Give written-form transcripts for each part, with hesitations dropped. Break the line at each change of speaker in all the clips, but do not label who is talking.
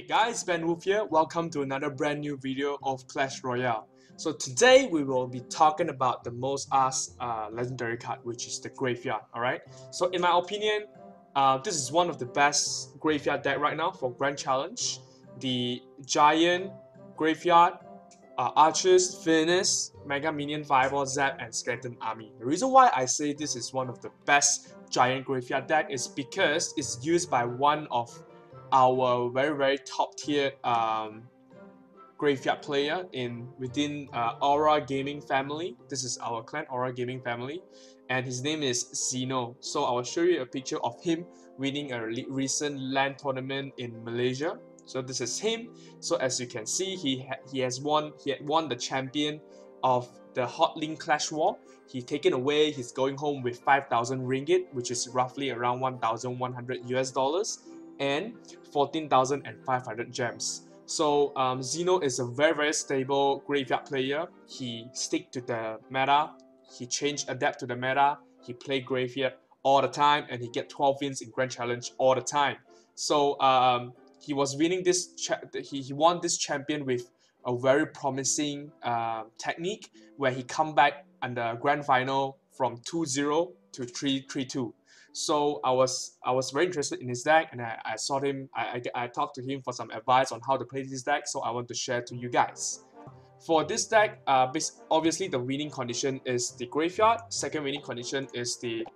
Hey guys, BenWolf here. Welcome to another brand new video of Clash Royale. So today we will be talking about the most asked legendary card, which is the Graveyard. Alright. So in my opinion, this is one of the best Graveyard deck right now for Grand Challenge. The Giant, Graveyard, Archers, Furnace, Mega Minion, Fireball, Zap, and Skeleton Army. The reason why I say this is one of the best Giant Graveyard deck is because it's used by one of our very top tier graveyard player within Aura Gaming family. This is our clan Aura Gaming family, and his name is Xeno. So I will show you a picture of him winning a recent LAN tournament in Malaysia. So this is him. So as you can see, he had won the champion of the Hotlink Clash Wars. He's taken away. He's going home with 5,000 ringgit, which is roughly around 1,100 US dollars. And 14,500 gems. So Xeno is a very stable graveyard player. He stick to the meta. He adapt to the meta. He play graveyard all the time, and he get 12 wins in Grand Challenge all the time. So he was winning this. He won this champion with a very promising technique where he come back in the grand final from 2-0 to 3-2. So I was very interested in his deck, and I saw him. I talked to him for some advice on how to play this deck. So I want to share to you guys. For this deck, obviously the winning condition is the Graveyard. Second winning condition is the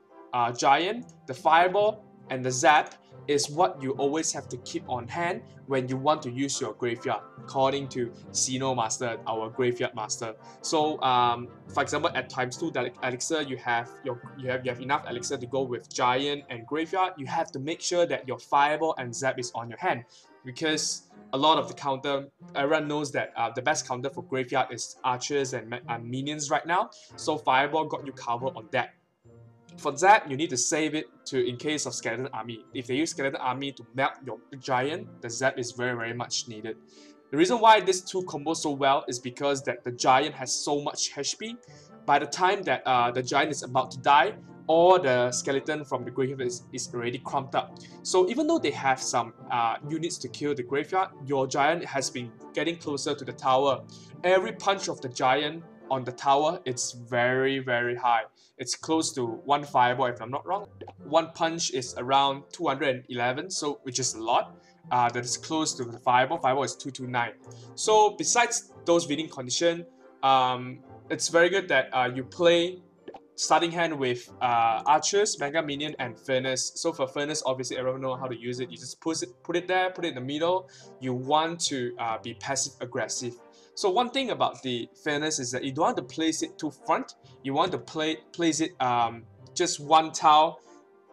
Giant. The Fireball and the Zap is what you always have to keep on hand when you want to use your Graveyard, according to Xeno Master, our Graveyard Master. So for example, at ×2 the elixir, you have enough elixir to go with Giant and Graveyard. You have to make sure that your Fireball and Zap is on your hand, because a lot of the counter, everyone knows that the best counter for Graveyard is Archers and Minions right now. So Fireball got you covered on that. For Zap, you need to save it in case of Skeleton Army. If they use Skeleton Army to melt your Giant, the Zap is very much needed. The reason why these two combo so well is because that the Giant has so much HP. By the time that the Giant is about to die, all the skeleton from the graveyard is already crumped up. So even though they have some units to kill the Graveyard, your Giant has been getting closer to the tower. Every punch of the Giant on the tower, it's very high. It's close to 1 Fireball if I'm not wrong. One punch is around 211, so which is a lot. That is close to the Fireball. Fireball is 229. So besides those winning condition, it's very good that you play starting hand with Archers, Mega Minion, and Furnace. So for Furnace, obviously everyone knows how to use it. You just put it there, put it in the middle. You want to be passive aggressive. So one thing about the Furnace is that you don't want to place it too front. You want to place it just one tile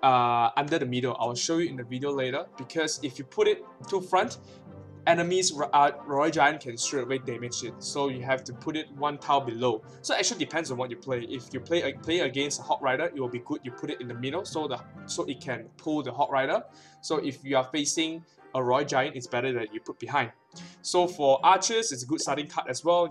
under the middle. I will show you in the video later, because if you put it too front, enemies Royal Giant can straight away damage it. So you have to put it one tile below. So it actually depends on what you play. If you play against a Hot Rider, it will be good you put it in the middle so it can pull the Hot Rider. So if you are facing a Royal Giant, it's better that you put behind. So for Archers, it's a good starting card as well.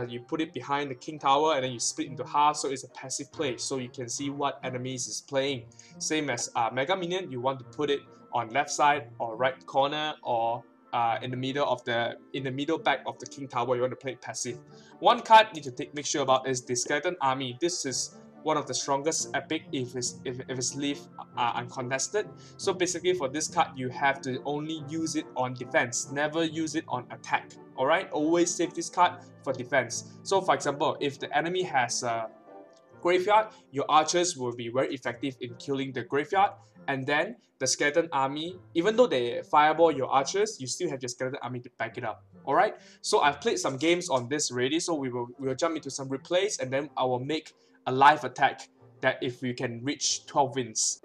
You put it behind the King Tower, and then you split into half, so it's a passive play. So you can see what enemies is playing. Same as Mega Minion, you want to put it on left side or right corner, or in the middle back of the King Tower. You want to play it passive. One card you need to make sure about is the Skeleton Army. This is one of the strongest epic if it's left uncontested. So basically for this card, you have to only use it on defense, never use it on attack. Alright, always save this card for defense. So for example, if the enemy has a Graveyard, your Archers will be very effective in killing the Graveyard, and then the Skeleton Army, even though they Fireball your Archers, you still have your Skeleton Army to back it up. Alright, so I've played some games on this already, so we will jump into some replays, and then I will make a live attack that if we can reach 12 wins.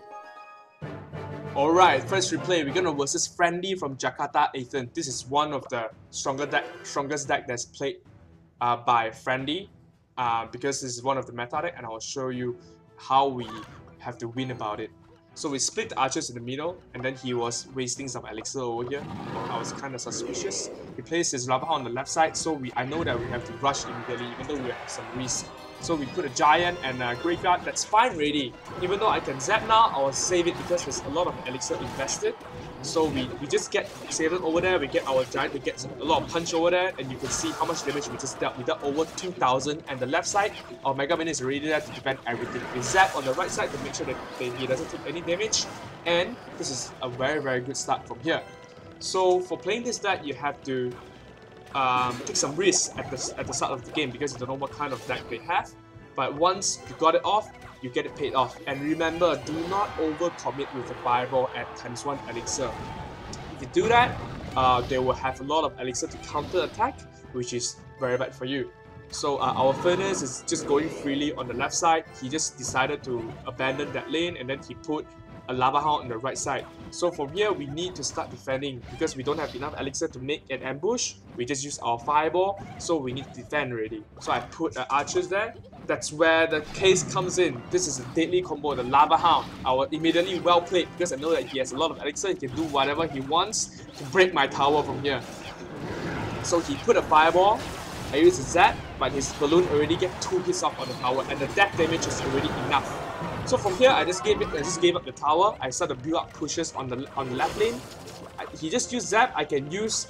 Alright, first replay, we're gonna versus Friendly from Jakarta, Ethan. This is one of the strongest deck that's played by Friendly, because this is one of the meta deck, and I will show you how we have to win about it. So we split the Archers in the middle, and then he was wasting some elixir over here. I was kind of suspicious. He placed his Lava on the left side, so I know that we have to rush immediately, even though we have some risk. So we put a Giant and a Graveyard, that's fine already. Even though I can Zap now, I will save it because there's a lot of elixir invested. So we just get Xeno over there, we get our Giant to get a lot of punch over there, and you can see how much damage we just dealt. We dealt over 2,000, and the left side, our Mega Minion is already there to defend everything. We zap on the right side to make sure that he doesn't take any damage, and this is a very good start from here. So for playing this deck, you have to take some risks at the start of the game because you don't know what kind of deck they have. But once you got it off, you get it paid off. And remember, do not overcommit with the Fireball at ×1 Elixir. If you do that, they will have a lot of Elixir to counter attack, which is very bad for you. So our Furnace is just going freely on the left side. He just decided to abandon that lane, and then he put a Lava Hound on the right side. So from here, we need to start defending because we don't have enough Elixir to make an ambush. We just use our Fireball, so we need to defend already. So I put archers there. That's where the case comes in. This is a deadly combo, the Lava Hound. I will immediately well played because I know that he has a lot of Elixir. He can do whatever he wants to break my tower from here. So he put a Fireball. I used a Zap, but his balloon already get 2 hits off on the tower, and the death damage is already enough. So from here, I just gave up the tower. I started to build up pushes on the left lane. He just used Zap. I can use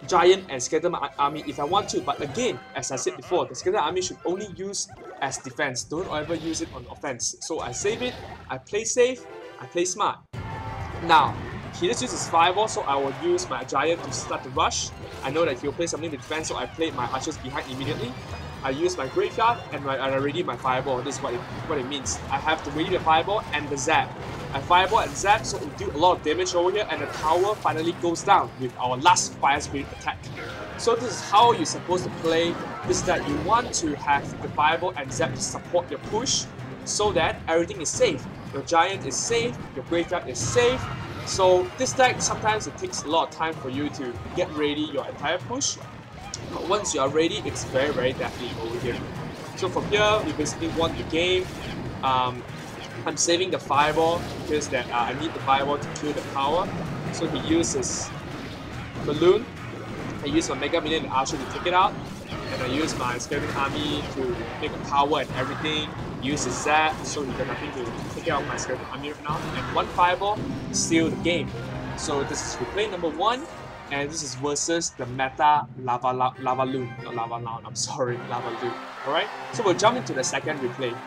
Giant and Skeleton Army if I want to, but again, as I said before, the Skeleton Army should only use as defense. Don't ever use it on offense. So I save it, I play safe, I play smart. Now, he just uses Fireball, so I will use my Giant to start the rush. I know that he'll play something to defend, so I played my archers behind immediately. I use my Graveyard and I ready my Fireball. This is what it means. I have to ready the Fireball and the Zap. I Fireball and Zap, so it do a lot of damage over here, and the tower finally goes down with our last Fire Spirit attack. So this is how you're supposed to play this deck. You want to have the Fireball and Zap to support your push so that everything is safe. Your Giant is safe, your Graveyard is safe. So this deck, sometimes it takes a lot of time for you to get ready your entire push. But once you are ready, it's very deadly over here. So from here, we basically won the game. I'm saving the Fireball because I need the Fireball to kill the power. So he uses Balloon. I use my Mega Minion and Archer to take it out. And I use my Skeleton Army to make a power and everything. Use his Zap, so he got nothing to take out my Skeleton Army right now. And one Fireball, seal the game. So this is replay number 1. And this is versus the meta Lava Loon. Not Lava Loon, I'm sorry, Lava Loon. Alright, so we'll jump into the second replay.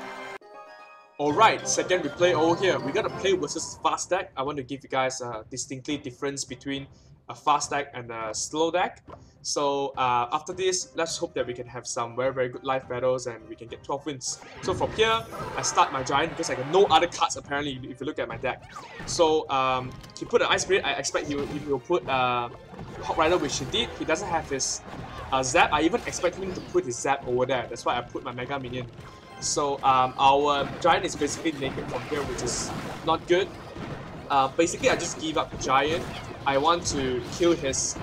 Alright, second replay over here. We're gonna play versus fast deck. I want to give you guys a distinctly difference between a fast deck and a slow deck. So after this, let's hope that we can have some very good live battles and we can get 12 wins. So from here, I start my Giant because I got no other cards apparently if you look at my deck. So he put an Ice Spirit. I expect he will put Hot Rider, which he did. He doesn't have his Zap. I even expect him to put his Zap over there. That's why I put my Mega Minion. So our Giant is basically naked from here, which is not good. Basically, I just give up the Giant. I want to kill his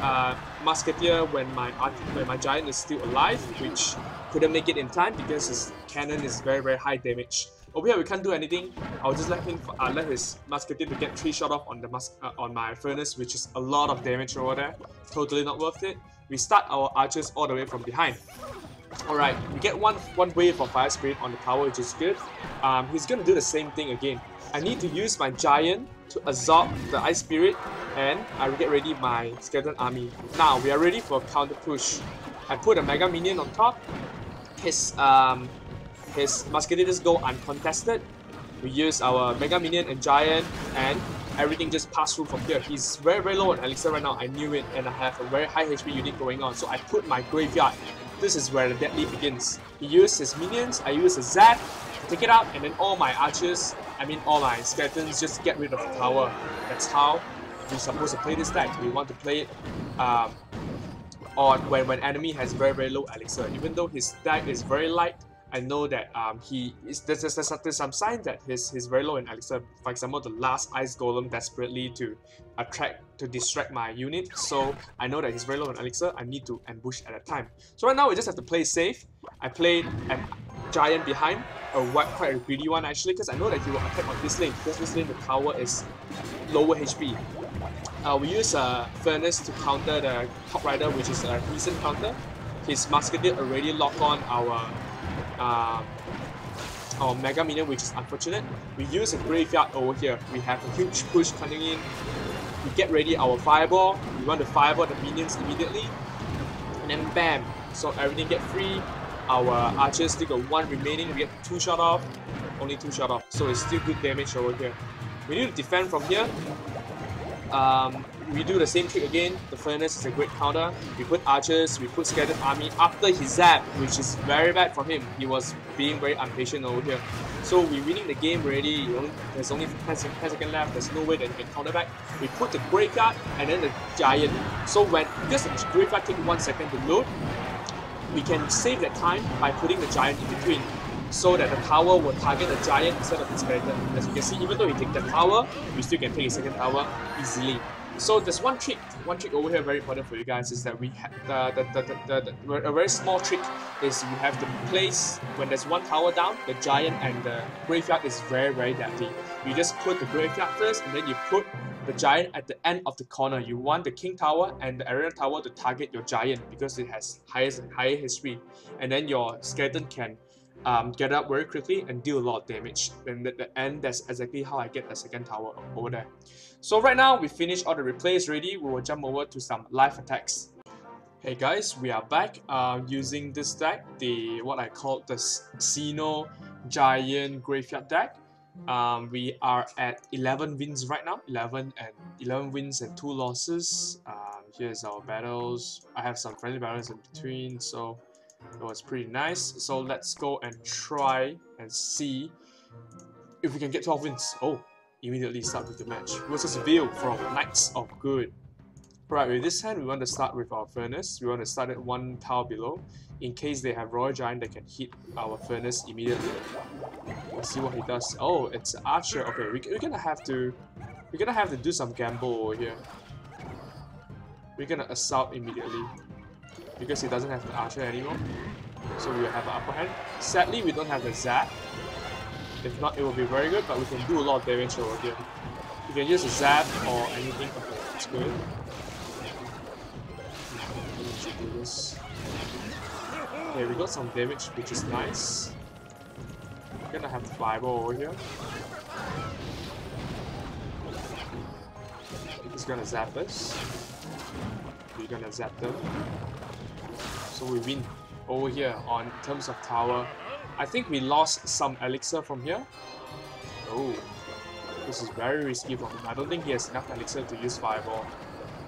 Musketeer when my Giant is still alive, which couldn't make it in time because his cannon is very high damage. Over here we can't do anything. I'll just let his Musketeer to get 3 shot off on my Furnace, which is a lot of damage over there. Totally not worth it. We start our archers all the way from behind. Alright, we get one wave of Fire Spirit on the tower, which is good. He's gonna do the same thing again. I need to use my Giant to absorb the Ice Spirit, and I will get ready my Skeleton Army. Now we are ready for a counter push. I put a Mega Minion on top. His Musketeer just go uncontested. We use our Mega Minion and Giant, and everything just passed through from here. He's very low on Elixir right now. I knew it, and I have a very high HP unit going on. So I put my Graveyard. This is where the deadly begins. He used his minions. I use a Zap to take it out, and then all my archers, all my skeletons, just get rid of the tower. That's how we're supposed to play this deck. We want to play it when enemy has very low Elixir. Even though his deck is very light, I know that there's some sign that he's very low in Elixir. For example, the last Ice Golem desperately to distract my unit. So I know that he's very low in Elixir. I need to ambush at a time. So right now we just have to play safe. I played a Giant behind, quite a greedy one actually, because I know that he will attack on this lane. Because this lane the tower is lower HP. We use a Furnace to counter the Hot Rider, which is a decent counter. His Musketeer already locked on our Mega Minion, which is unfortunate. We use a Graveyard over here. We have a huge push coming in. we get ready our fireball. We want to fireball the minions immediately. And then bam! So everything get free. Our archers still got 1 remaining. We get 2 shot off. Only 2 shot off. So it's still good damage over here. We need to defend from here. We do the same trick again. The furnace is a great counter. We put archers, we put scattered army after his zap, which is very bad for him. He was being very impatient over here. So we're winning the game already. There's only 10 seconds left. There's no way that he can counter back. We put the graveyard and then the giant. So because the graveyard takes 1 second to load, we can save that time by putting the giant in between, so that the tower will target the giant instead of the skeleton. As you can see, even though we take the tower, we still can take a second tower easily. So there's one trick over here very important for you guys, is that we have a very small trick is we have to place, when there's 1 tower down, the giant and the graveyard is very deadly. You just put the graveyard first and then you put the giant at the end of the corner. You want the King Tower and the Arena Tower to target your giant because it has higher history, and then your skeleton can get up very quickly and deal a lot of damage. And at the end, that's exactly how I get the second tower over there. So right now, we finished all the replays ready. We will jump over to some live attacks. Hey guys, we are back using this deck, what I call the Xeno Giant Graveyard deck. We are at 11 wins right now, 11 wins and 2 losses. Here's our battles. I have some friendly battles in between, so it was pretty nice. So let's go and try and see if we can get 12 wins. Oh, immediately start with the match. Versus Veil from Knights of Good. Right, with this hand, we want to start with our furnace. We want to start at 1 tower below. In case they have Royal Giant that can hit our furnace immediately. Let's see what he does. Oh, it's Archer. Okay, we're gonna have to do some gamble over here. We're gonna assault immediately because he doesn't have the Archer anymore. So we will have an upper hand. Sadly, we don't have the Zap. If not, it will be very good, but we can do a lot of damage over here. We can use a Zap or anything. Okay, that's good. Do this. Okay, we got some damage, which is nice. We're gonna have the fireball over here. He's gonna zap us. We're gonna zap them. So we win over here on terms of tower. I think we lost some elixir from here. Oh, this is very risky from him. I don't think he has enough elixir to use fireball.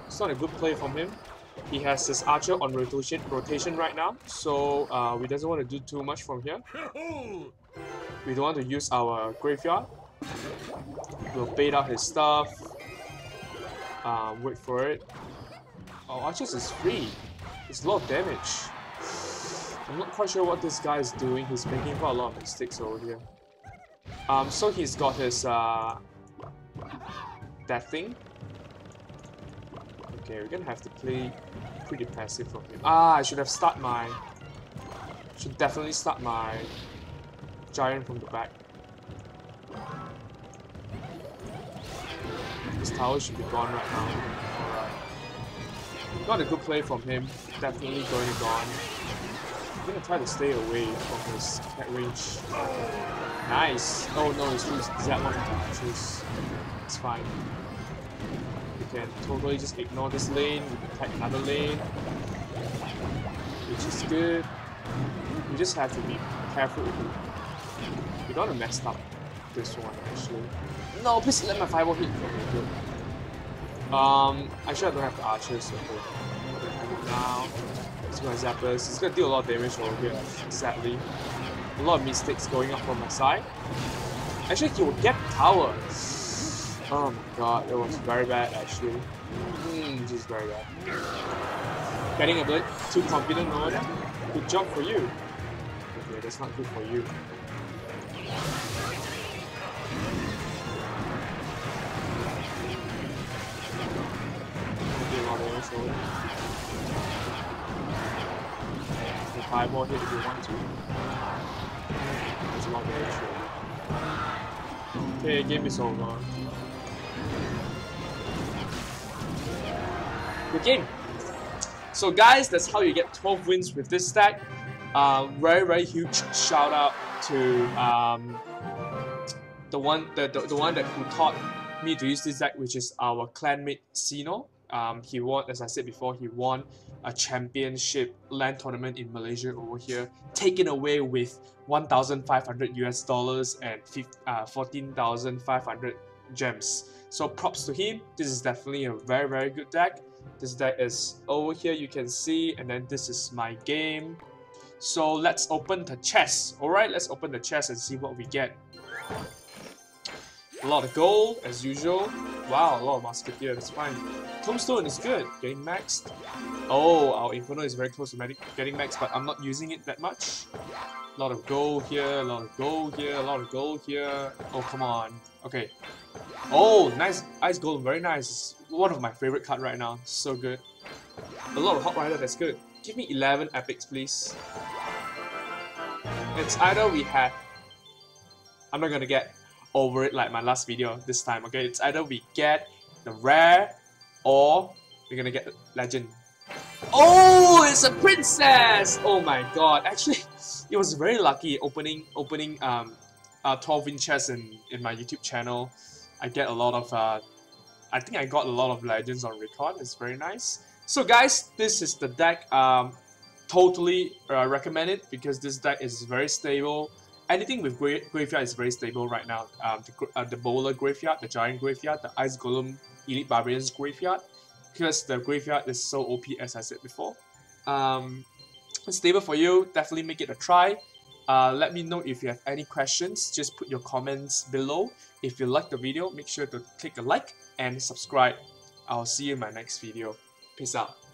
It's not a good play from him. He has his archer on rotation right now, so we doesn't want to do too much from here. We don't want to use our graveyard. We'll bait out his stuff. Wait for it. Oh, archers is free. It's a lot of damage. I'm not quite sure what this guy is doing. He's making quite a lot of mistakes over here. So he's got his that thing. Okay, we're gonna have to play pretty passive from him. I should definitely start my giant from the back. This tower should be gone right now. Alright. Not a good play from him. Definitely going to gone. I'm gonna try to stay away from his attack range. Nice! Oh no, he's used that one to choose. It's fine. We can totally just ignore this lane. We can attack another lane, which is good. We just have to be careful. We don't want to mess up this one actually. No, please let my fireball hit. Okay, good. Actually I don't have the archers. Okay. Now he's gonna zap us. He's gonna deal a lot of damage over here, sadly. A lot of mistakes going up from my side. Actually, he will get tower. Oh my god, it was very bad actually. Just very bad. Getting a bit too confident over there. Good job for you. Okay, that's not good for you. The fireball hit if you want to. It's a lot of damage. Okay, game is over. Good game. So guys, that's how you get 12 wins with this stack. Very huge shout out to the one that who taught me to use this deck, which is our clanmate Xeno. He won, as I said before, he won a championship LAN tournament in Malaysia over here, taken away with 1,500 US dollars and 14,500 gems. So props to him. This is definitely a very good deck. This deck is over here, you can see, and then this is my game. So let's open the chest. Alright, let's open the chest and see what we get. A lot of gold, as usual. Wow, a lot of musketeer, that's fine. Tombstone is good, getting maxed. Oh, our Inferno is very close to getting maxed, but I'm not using it that much. A lot of gold here, a lot of gold here, a lot of gold here. Oh, come on. Okay. Oh, nice. Ice Golem, very nice. One of my favorite cards right now. So good. A lot of Hot Rider, that's good. Give me 11 epics, please. It's either we have... I'm not gonna get over it like my last video this time, okay? It's either we get the rare or we're gonna get the legend. Oh, it's a princess! Oh my god. Actually, it was very lucky opening 12-inch chests in my YouTube channel. I get a lot of I think I got a lot of legends on record. It's very nice. So guys, this is the deck. Totally recommend it because this deck is very stable. Anything with graveyard is very stable right now. The Bowler Graveyard, the Giant Graveyard, the Ice Golem Elite Barbarians Graveyard, because the graveyard is so OP as I said before. It's stable for you, definitely make it a try. Let me know if you have any questions, just put your comments below. If you like the video, make sure to click a like and subscribe. I'll see you in my next video. Peace out.